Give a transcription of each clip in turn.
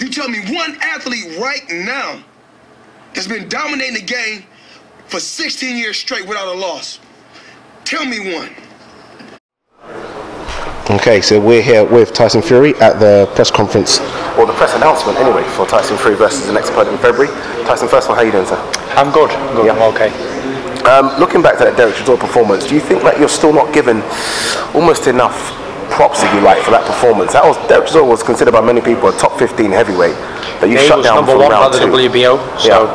You tell me one athlete right now that's been dominating the game for 16 years straight without a loss. Tell me one. Okay, so we're here with Tyson Fury at the press conference, or the press announcement anyway, for Tyson Fury versus the next opponent in February. Tyson, first of all, how are you doing, sir? I'm good. Yeah. I'm okay. Looking back to that Derek Chisora performance, do you think that you're still not given almost enough props, if you like, for that performance? Derek Chisora was considered by many people a top 15 heavyweight that you shut down from round 2. He was number 1 by the WBO, so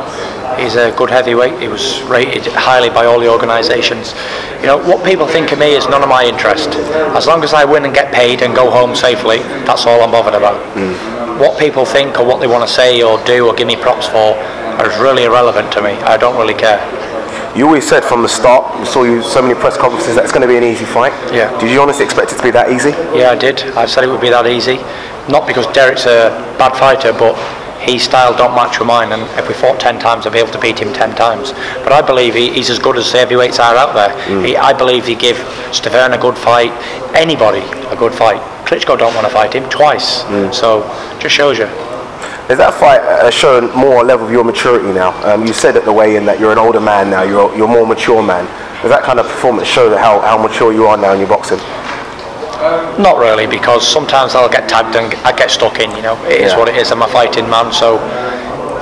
he's a good heavyweight. He was rated highly by all the organisations. You know, what people think of me is none of my interest. As long as I win and get paid and go home safely, that's all I'm bothered about. What people think or what they want to say or do or give me props for is really irrelevant to me. I don't really care. You always said from the start, we saw you so many press conferences, that it's going to be an easy fight. Yeah. Did you honestly expect it to be that easy? Yeah, I did. I said it would be that easy. Not because Derek's a bad fighter, but his style don't match with mine, and if we fought 10 times, I'd be able to beat him 10 times. But I believe he's as good as the heavyweights are out there. I believe he give Stefan a good fight, anybody a good fight. Klitschko don't want to fight him twice, so just shows you. Is that fight showing more level of your maturity now? You said at the weigh-in that you're an older man now, you're a more mature man. Does that kind of performance show that how mature you are now in your boxing? Not really, because sometimes I'll get tagged and I get stuck in, you know. It is what it is. I'm a fighting man, so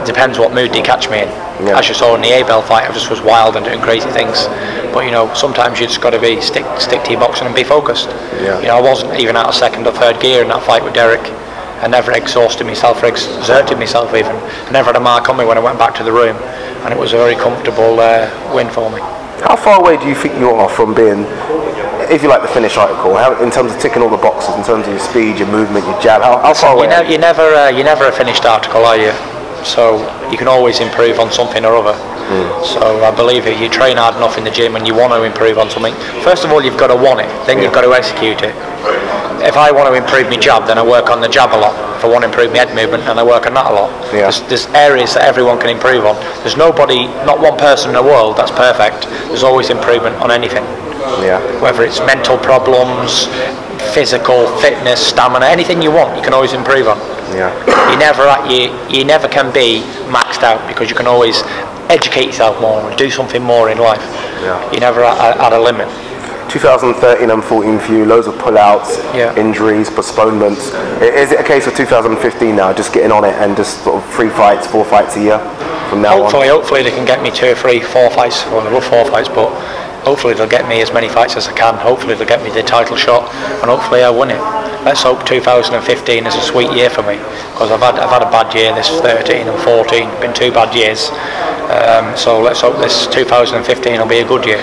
it depends what mood they catch me in. As you saw in the A-Bell fight, I just was wild and doing crazy things. But, you know, sometimes you just got to be stick to your boxing and be focused. You know, I wasn't even out of second or third gear in that fight with Derek. I never exhausted myself or exerted myself even. I never had a mark on me when I went back to the room, and it was a very comfortable win for me. How far away do you think you are from being, if you like, the finish article, in terms of ticking all the boxes, in terms of your speed, your movement, your jab? How far away? You're never a finished article, are you? So you can always improve on something or other. So I believe if you train hard enough in the gym and you want to improve on something, first of all you've got to want it, then you've got to execute it. If I want to improve my jab, then I work on the jab a lot. If I want to improve my head movement, then I work on that a lot. There's areas that everyone can improve on. There's nobody, not one person in the world that's perfect. There's always improvement on anything. Whether it's mental problems, physical, fitness, stamina, anything you want, you can always improve on. You never can be maxed out, because you can always educate yourself more and do something more in life. You're never at a limit. 2013 and 14 for you, loads of pull-outs, injuries, postponements. Is it a case of 2015 now, just getting on it and just sort of 3 fights, 4 fights a year from now on? Hopefully they can get me 2 or 3, 4 fights. Well, I love 4 fights, but hopefully they'll get me as many fights as I can. Hopefully they'll get me the title shot, and hopefully I'll win it. Let's hope 2015 is a sweet year for me, because I've had a bad year, this 13 and 14, been 2 bad years. So let's hope this 2015 will be a good year.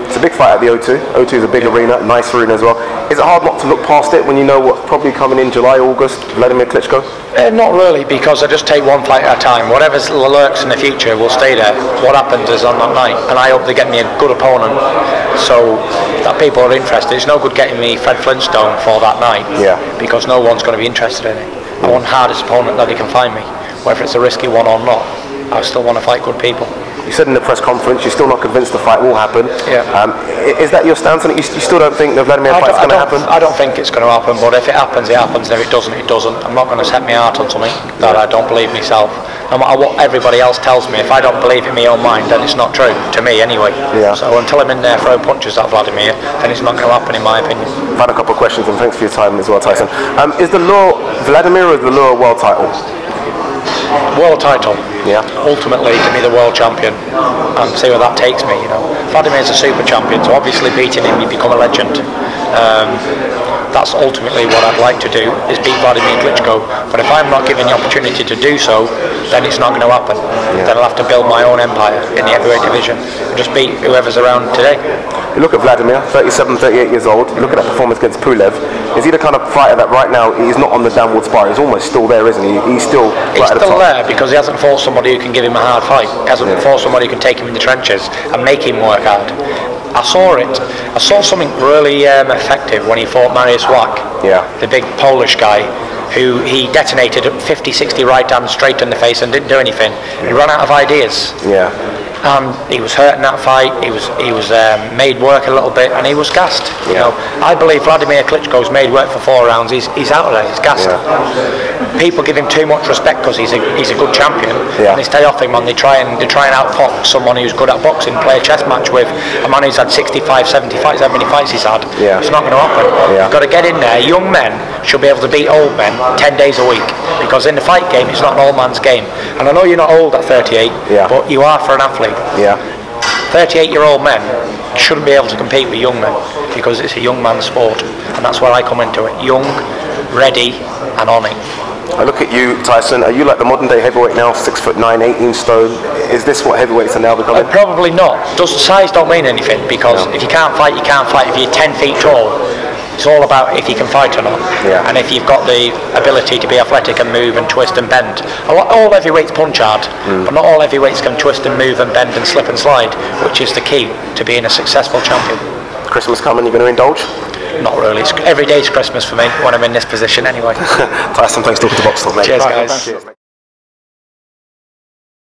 It's a big fight at the O2. O2 is a big arena, nice arena as well. Is it hard not to look past it when you know what's probably coming in July, August, Wladimir Klitschko? Not really, because I just take one fight at a time. Whatever lurks in the future will stay there. What happens is on that night, and I hope they get me a good opponent, so that people are interested. It's no good getting me Fred Flintstone for that night, because no one's going to be interested in it. I want the hardest opponent that they can find me, whether it's a risky one or not. I still want to fight good people. You said in the press conference you're still not convinced the fight will happen. Is that your stance on it? You still don't think the Wladimir fight is going to happen? I don't think it's going to happen, but if it happens, it happens, and if it doesn't, it doesn't. I'm not going to set my heart on something that I don't believe myself. No matter what everybody else tells me, if I don't believe it in my own mind, then it's not true, to me anyway. So until I'm in there throwing punches at Wladimir, then it's not going to happen in my opinion. I've had a couple of questions, and thanks for your time as well, Tyson. Is the lure Wladimir, or is the lure world title? World title. Ultimately to be the world champion and see where that takes me, you know. Vladimir's a super champion, so obviously beating him you become a legend. That's ultimately what I'd like to do, is beat Wladimir Klitschko. But if I'm not given the opportunity to do so, then it's not going to happen. Then I'll have to build my own empire in the heavyweight division and just beat whoever's around today. You look at Wladimir, 37, 38 years old. You look at that performance against Pulev. Is he the kind of fighter that right now he's not on the downward spiral? He's almost still there, isn't he? He's still right at the top. He's still there because he hasn't fought somebody who can give him a hard fight. He hasn't fought somebody who can take him in the trenches and make him work hard. I saw it. I saw something really effective when he fought Mariusz Wach, the big Polish guy, who he detonated 50, 60 right hands straight in the face and didn't do anything. He ran out of ideas. He was hurt in that fight. He was made work a little bit, and he was gassed. You know, I believe Wladimir Klitschko's made work for 4 rounds. He's out of there. He's gassed. People give him too much respect because he's a good champion, and they stay off him, and they try and outfox someone who's good at boxing, play a chess match with a man who's had 65, 70 fights, how many fights he's had. It's not going to happen. You've got to get in there. Young men should be able to beat old men 10 days a week, because in the fight game it's not an old man's game. And I know you're not old at 38, but you are for an athlete. 38-year-old men shouldn't be able to compete with young men, because it's a young man's sport, and that's where I come into it. Young, ready, and on it. I look at you, Tyson. Are you like the modern day heavyweight now, 6'9", 18 stone? Is this what heavyweights are now becoming? Probably not. Size don't mean anything, because if you can't fight, you can't fight. If you're 10 feet tall, it's all about if you can fight or not. And if you've got the ability to be athletic and move and twist and bend. All heavyweights punch hard, but not all heavyweights can twist and move and bend and slip and slide, which is the key to being a successful champion. Christmas coming, you're going to indulge? Not really. Every day's Christmas for me when I'm in this position anyway. Tyson, thanks for talking to Box Talk, mate. Cheers, guys.